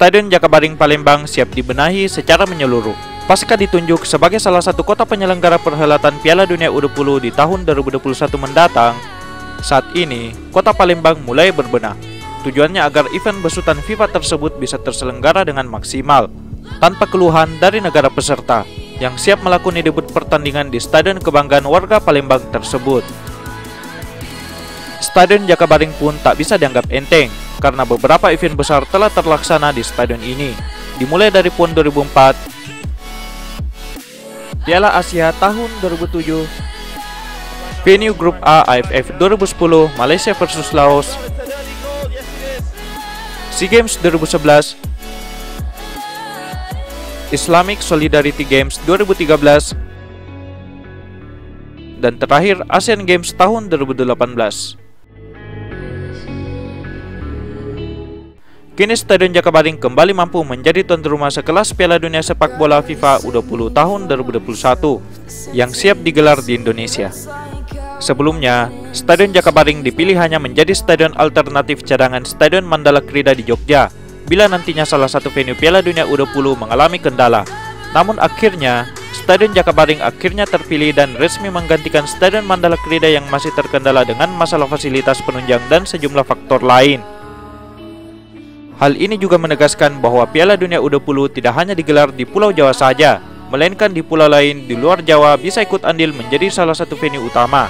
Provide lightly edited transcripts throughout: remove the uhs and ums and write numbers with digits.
Stadion Jakabaring Palembang siap dibenahi secara menyeluruh. Pasca ditunjuk sebagai salah satu kota penyelenggara perhelatan Piala Dunia U20 di tahun 2021 mendatang, saat ini kota Palembang mulai berbenah. Tujuannya agar event besutan FIFA tersebut bisa terselenggara dengan maksimal, tanpa keluhan dari negara peserta yang siap melakoni debut pertandingan di Stadion Kebanggaan Warga Palembang tersebut. Stadion Jakabaring pun tak bisa dianggap enteng, karena beberapa event besar telah terlaksana di stadion ini, dimulai dari PON 2004, Piala Asia tahun 2007, venue Grup A AFF 2010 Malaysia vs Laos, SEA Games 2011, Islamic Solidarity Games 2013, dan terakhir Asian Games tahun 2018. Kini Stadion Jakabaring kembali mampu menjadi tuan rumah sekelas Piala Dunia Sepak Bola FIFA U20 tahun 2021 yang siap digelar di Indonesia. Sebelumnya, Stadion Jakabaring dipilih hanya menjadi stadion alternatif cadangan Stadion Mandala Krida di Jogja bila nantinya salah satu venue Piala Dunia U20 mengalami kendala. Namun akhirnya, Stadion Jakabaring akhirnya terpilih dan resmi menggantikan Stadion Mandala Krida yang masih terkendala dengan masalah fasilitas penunjang dan sejumlah faktor lain. Hal ini juga menegaskan bahwa Piala Dunia U20 tidak hanya digelar di Pulau Jawa saja, melainkan di pulau lain di luar Jawa bisa ikut andil menjadi salah satu venue utama.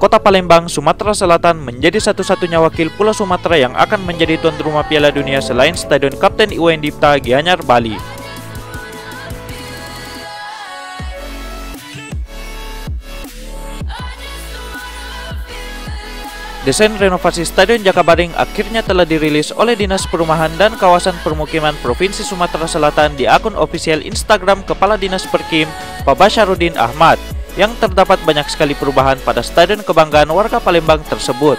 Kota Palembang, Sumatera Selatan menjadi satu-satunya wakil Pulau Sumatera yang akan menjadi tuan rumah Piala Dunia selain Stadion Kapten Iwayan Dipta Gianyar, Bali. Desain renovasi Stadion Jakabaring akhirnya telah dirilis oleh Dinas Perumahan dan Kawasan Permukiman Provinsi Sumatera Selatan di akun ofisial Instagram Kepala Dinas Perkim, Pak Basyarudin Ahmad, yang terdapat banyak sekali perubahan pada Stadion Kebanggaan Warga Palembang tersebut.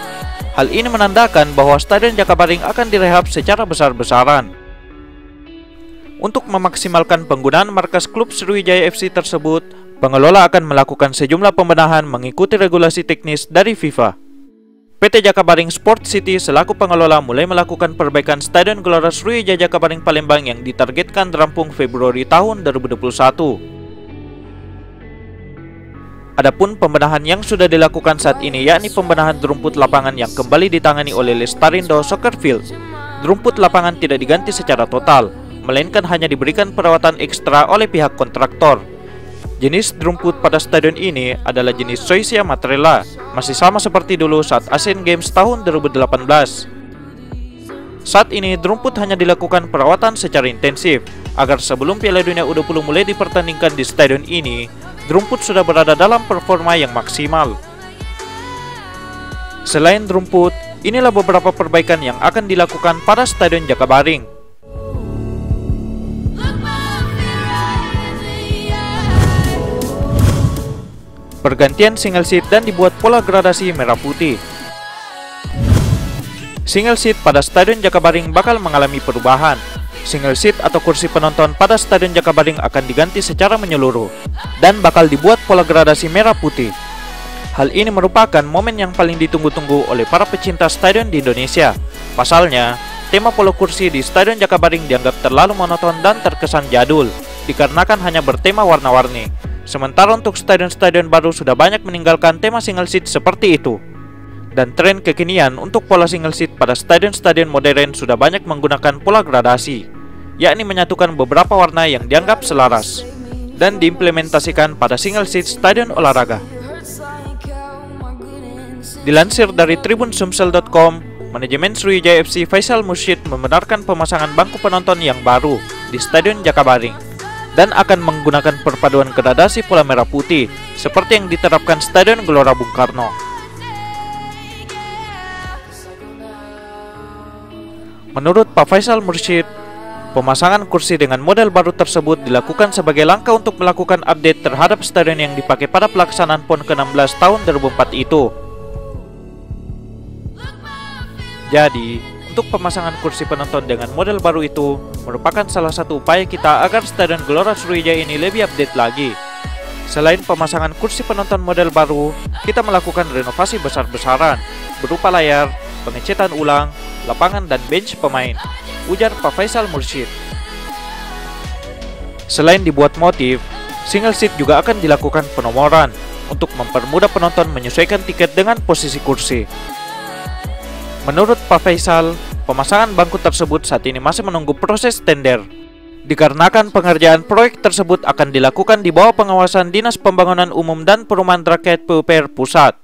Hal ini menandakan bahwa Stadion Jakabaring akan direhab secara besar-besaran. Untuk memaksimalkan penggunaan markas klub Sriwijaya FC tersebut, pengelola akan melakukan sejumlah pembenahan mengikuti regulasi teknis dari FIFA. PT Jakabaring Sport City selaku pengelola mulai melakukan perbaikan Stadion Gelora Sriwijaya Jakabaring Palembang yang ditargetkan rampung Februari tahun 2021. Adapun pembenahan yang sudah dilakukan saat ini yakni pembenahan rumput lapangan yang kembali ditangani oleh Lestarindo Soccer Field. Rumput lapangan tidak diganti secara total, melainkan hanya diberikan perawatan ekstra oleh pihak kontraktor. Jenis rumput pada stadion ini adalah jenis Zoysia Matrela, masih sama seperti dulu saat Asian Games tahun 2018. Saat ini, rumput hanya dilakukan perawatan secara intensif, agar sebelum Piala Dunia U20 mulai dipertandingkan di stadion ini, rumput sudah berada dalam performa yang maksimal. Selain rumput, inilah beberapa perbaikan yang akan dilakukan pada Stadion Jakabaring. Pergantian single seat dan dibuat pola gradasi merah putih. Single seat pada Stadion Jakabaring bakal mengalami perubahan. Single seat atau kursi penonton pada Stadion Jakabaring akan diganti secara menyeluruh dan bakal dibuat pola gradasi merah putih. Hal ini merupakan momen yang paling ditunggu-tunggu oleh para pecinta stadion di Indonesia. Pasalnya, tema polo kursi di Stadion Jakabaring dianggap terlalu monoton dan terkesan jadul, dikarenakan hanya bertema warna-warni. Sementara untuk stadion-stadion baru sudah banyak meninggalkan tema single seat seperti itu. Dan tren kekinian untuk pola single seat pada stadion-stadion modern sudah banyak menggunakan pola gradasi, yakni menyatukan beberapa warna yang dianggap selaras dan diimplementasikan pada single seat stadion olahraga. Dilansir dari tribunsumsel.com, manajemen Sriwijaya FC Faisal Mursyid membenarkan pemasangan bangku penonton yang baru di Stadion Jakabaring dan akan menggunakan perpaduan gradasi pola merah putih seperti yang diterapkan Stadion Gelora Bung Karno. Menurut Pak Faisal Mursyid, pemasangan kursi dengan model baru tersebut dilakukan sebagai langkah untuk melakukan update terhadap stadion yang dipakai pada pelaksanaan PON ke-16 tahun 2004 itu. Jadi, untuk pemasangan kursi penonton dengan model baru itu merupakan salah satu upaya kita agar Stadion Gelora Sriwijaya ini lebih update lagi. Selain pemasangan kursi penonton model baru, kita melakukan renovasi besar-besaran berupa layar, pengecetan ulang, lapangan dan bench pemain. ujar Pak Faisal Mursyid. Selain dibuat motif, single seat juga akan dilakukan penomoran untuk mempermudah penonton menyesuaikan tiket dengan posisi kursi. Menurut Pak Faisal, pemasangan bangku tersebut saat ini masih menunggu proses tender, dikarenakan pengerjaan proyek tersebut akan dilakukan di bawah pengawasan Dinas Pembangunan Umum dan Perumahan Rakyat PUPR Pusat.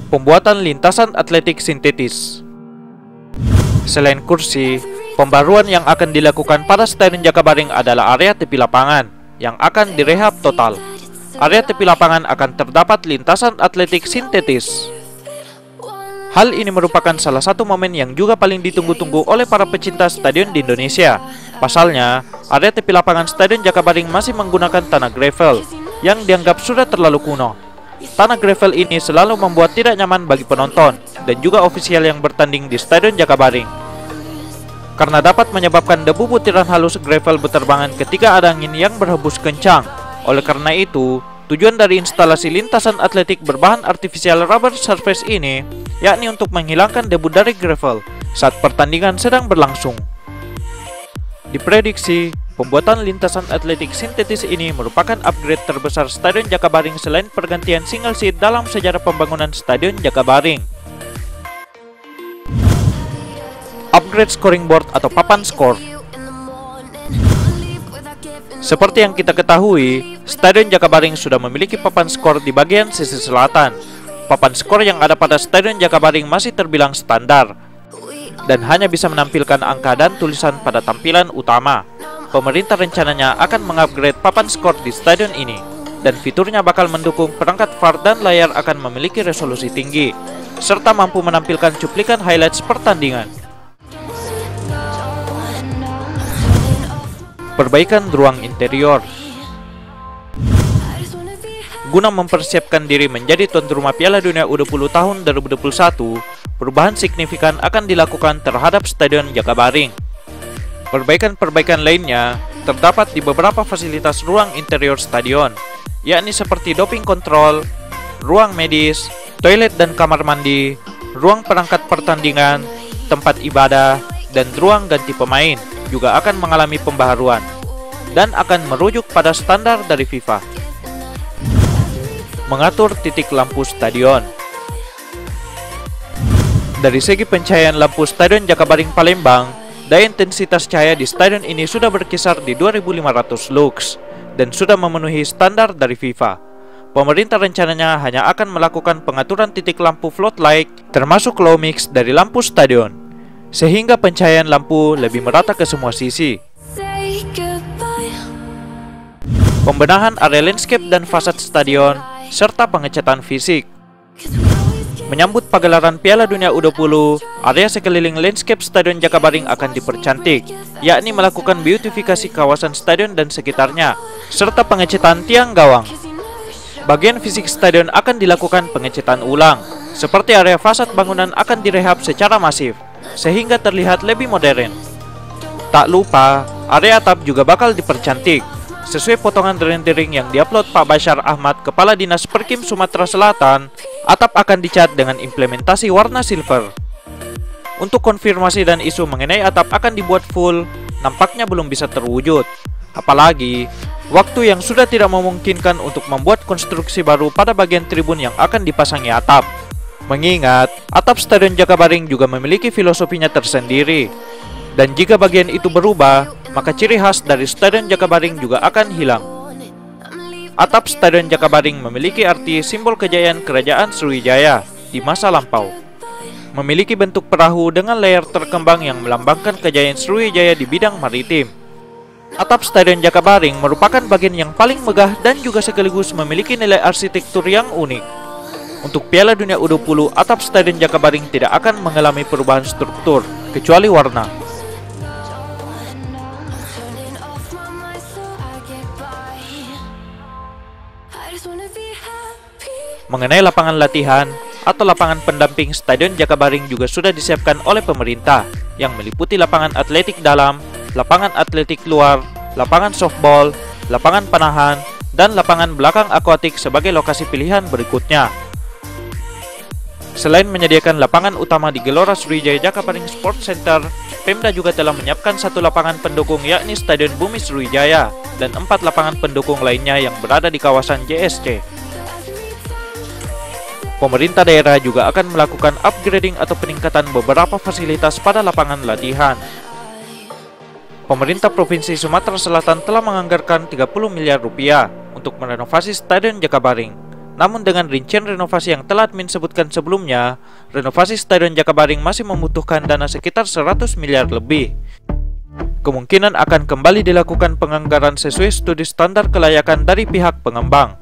Pembuatan lintasan atletik sintetis. Selain kursi, pembaruan yang akan dilakukan pada Stadion Jakabaring adalah area tepi lapangan yang akan direhab total. Area tepi lapangan akan terdapat lintasan atletik sintetis. Hal ini merupakan salah satu momen yang juga paling ditunggu-tunggu oleh para pecinta stadion di Indonesia. Pasalnya, area tepi lapangan Stadion Jakabaring masih menggunakan tanah gravel yang dianggap sudah terlalu kuno. Tanah gravel ini selalu membuat tidak nyaman bagi penonton dan juga ofisial yang bertanding di Stadion Jakabaring, karena dapat menyebabkan debu butiran halus gravel berterbangan ketika ada angin yang berhembus kencang. Oleh karena itu, tujuan dari instalasi lintasan atletik berbahan artificial rubber surface ini yakni untuk menghilangkan debu dari gravel saat pertandingan sedang berlangsung. Diprediksi, pembuatan lintasan atletik sintetis ini merupakan upgrade terbesar Stadion Jakabaring selain pergantian single seat dalam sejarah pembangunan Stadion Jakabaring. Upgrade scoring board atau papan skor. Seperti yang kita ketahui, Stadion Jakabaring sudah memiliki papan skor di bagian sisi selatan. Papan skor yang ada pada Stadion Jakabaring masih terbilang standar dan hanya bisa menampilkan angka dan tulisan pada tampilan utama. Pemerintah rencananya akan mengupgrade papan skor di stadion ini, dan fiturnya bakal mendukung perangkat VAR dan layar akan memiliki resolusi tinggi, serta mampu menampilkan cuplikan highlights pertandingan. Perbaikan ruang interior. Guna mempersiapkan diri menjadi tuan rumah Piala Dunia U20 tahun 2021, perubahan signifikan akan dilakukan terhadap Stadion Jakabaring. Perbaikan-perbaikan lainnya terdapat di beberapa fasilitas ruang interior stadion, yakni seperti doping control, ruang medis, toilet dan kamar mandi, ruang perangkat pertandingan, tempat ibadah, dan ruang ganti pemain juga akan mengalami pembaharuan dan akan merujuk pada standar dari FIFA. Mengatur titik lampu stadion. Dari segi pencahayaan lampu Stadion Jakabaring Palembang, daya intensitas cahaya di stadion ini sudah berkisar di 2500 lux dan sudah memenuhi standar dari FIFA. Pemerintah rencananya hanya akan melakukan pengaturan titik lampu floodlight termasuk low mix dari lampu stadion, sehingga pencahayaan lampu lebih merata ke semua sisi. Pembenahan area landscape dan fasad stadion serta pengecatan fisik. Menyambut pagelaran Piala Dunia U20, area sekeliling landscape Stadion Jakabaring akan dipercantik, yakni melakukan beautifikasi kawasan stadion dan sekitarnya, serta pengecatan tiang gawang. Bagian fisik stadion akan dilakukan pengecatan ulang, seperti area fasad bangunan akan direhab secara masif, sehingga terlihat lebih modern. Tak lupa, area atap juga bakal dipercantik, sesuai potongan rendering yang diupload Pak Bashar Ahmad, Kepala Dinas Perkim Sumatera Selatan. Atap akan dicat dengan implementasi warna silver. Untuk konfirmasi dan isu mengenai atap akan dibuat full, nampaknya belum bisa terwujud. Apalagi, waktu yang sudah tidak memungkinkan untuk membuat konstruksi baru pada bagian tribun yang akan dipasangi atap. Mengingat, atap Stadion Jakabaring juga memiliki filosofinya tersendiri. Dan jika bagian itu berubah, maka ciri khas dari Stadion Jakabaring juga akan hilang. Atap Stadion Jakabaring memiliki arti simbol kejayaan Kerajaan Sriwijaya di masa lampau. Memiliki bentuk perahu dengan layar terkembang yang melambangkan kejayaan Sriwijaya di bidang maritim. Atap Stadion Jakabaring merupakan bagian yang paling megah dan juga sekaligus memiliki nilai arsitektur yang unik. Untuk Piala Dunia U20, atap Stadion Jakabaring tidak akan mengalami perubahan struktur, kecuali warna. Mengenai lapangan latihan atau lapangan pendamping, Stadion Jakabaring juga sudah disiapkan oleh pemerintah, yang meliputi lapangan atletik dalam, lapangan atletik luar, lapangan softball, lapangan panahan, dan lapangan belakang akuatik sebagai lokasi pilihan berikutnya. Selain menyediakan lapangan utama di Gelora Sriwijaya Jakabaring Sports Center, Pemda juga telah menyiapkan 1 lapangan pendukung yakni Stadion Bumi Sriwijaya dan 4 lapangan pendukung lainnya yang berada di kawasan JSC. Pemerintah daerah juga akan melakukan upgrading atau peningkatan beberapa fasilitas pada lapangan latihan. Pemerintah Provinsi Sumatera Selatan telah menganggarkan 30 miliar rupiah untuk merenovasi Stadion Jakabaring. Namun dengan rincian renovasi yang telah admin sebutkan sebelumnya, renovasi Stadion Jakabaring masih membutuhkan dana sekitar 100 miliar lebih. Kemungkinan akan kembali dilakukan penganggaran sesuai studi standar kelayakan dari pihak pengembang.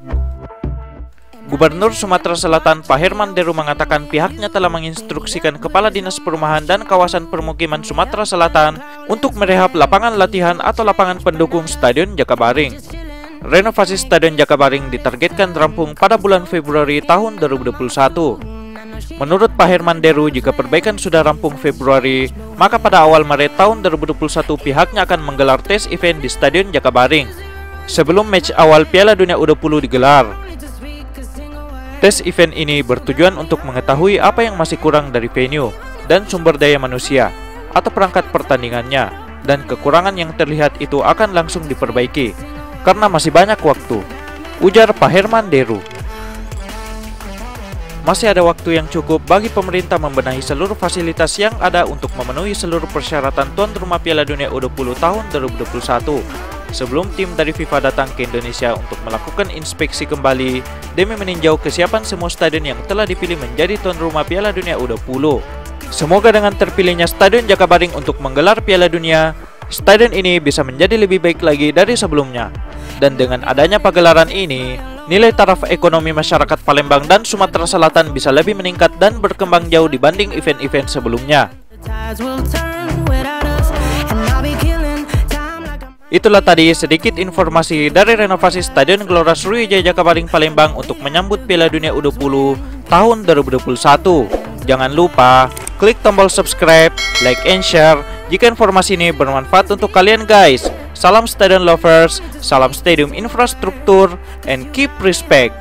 Gubernur Sumatera Selatan Pak Herman Deru mengatakan pihaknya telah menginstruksikan Kepala Dinas Perumahan dan Kawasan Permukiman Sumatera Selatan untuk merehab lapangan latihan atau lapangan pendukung Stadion Jakabaring. Renovasi Stadion Jakabaring ditargetkan rampung pada bulan Februari tahun 2021. Menurut Pak Herman Deru, jika perbaikan sudah rampung Februari, maka pada awal Maret tahun 2021 pihaknya akan menggelar tes event di Stadion Jakabaring sebelum match awal Piala Dunia U20 digelar. Tes event ini bertujuan untuk mengetahui apa yang masih kurang dari venue dan sumber daya manusia atau perangkat pertandingannya, dan kekurangan yang terlihat itu akan langsung diperbaiki karena masih banyak waktu, ujar Pak Herman Deru. Masih ada waktu yang cukup bagi pemerintah membenahi seluruh fasilitas yang ada untuk memenuhi seluruh persyaratan tuan rumah Piala Dunia U20 tahun 2021 sebelum tim dari FIFA datang ke Indonesia untuk melakukan inspeksi kembali demi meninjau kesiapan semua stadion yang telah dipilih menjadi tuan rumah Piala Dunia U20. Semoga dengan terpilihnya Stadion Jakabaring untuk menggelar Piala Dunia, stadion ini bisa menjadi lebih baik lagi dari sebelumnya. Dan dengan adanya pagelaran ini, nilai taraf ekonomi masyarakat Palembang dan Sumatera Selatan bisa lebih meningkat dan berkembang jauh dibanding event-event sebelumnya. Itulah tadi sedikit informasi dari renovasi Stadion Gelora Sriwijaya Jakabaring Palembang untuk menyambut Piala Dunia U20 tahun 2021. Jangan lupa klik tombol subscribe, like and share jika informasi ini bermanfaat untuk kalian guys. Salam Stadion Lovers, salam Stadium Infrastruktur, and keep respect.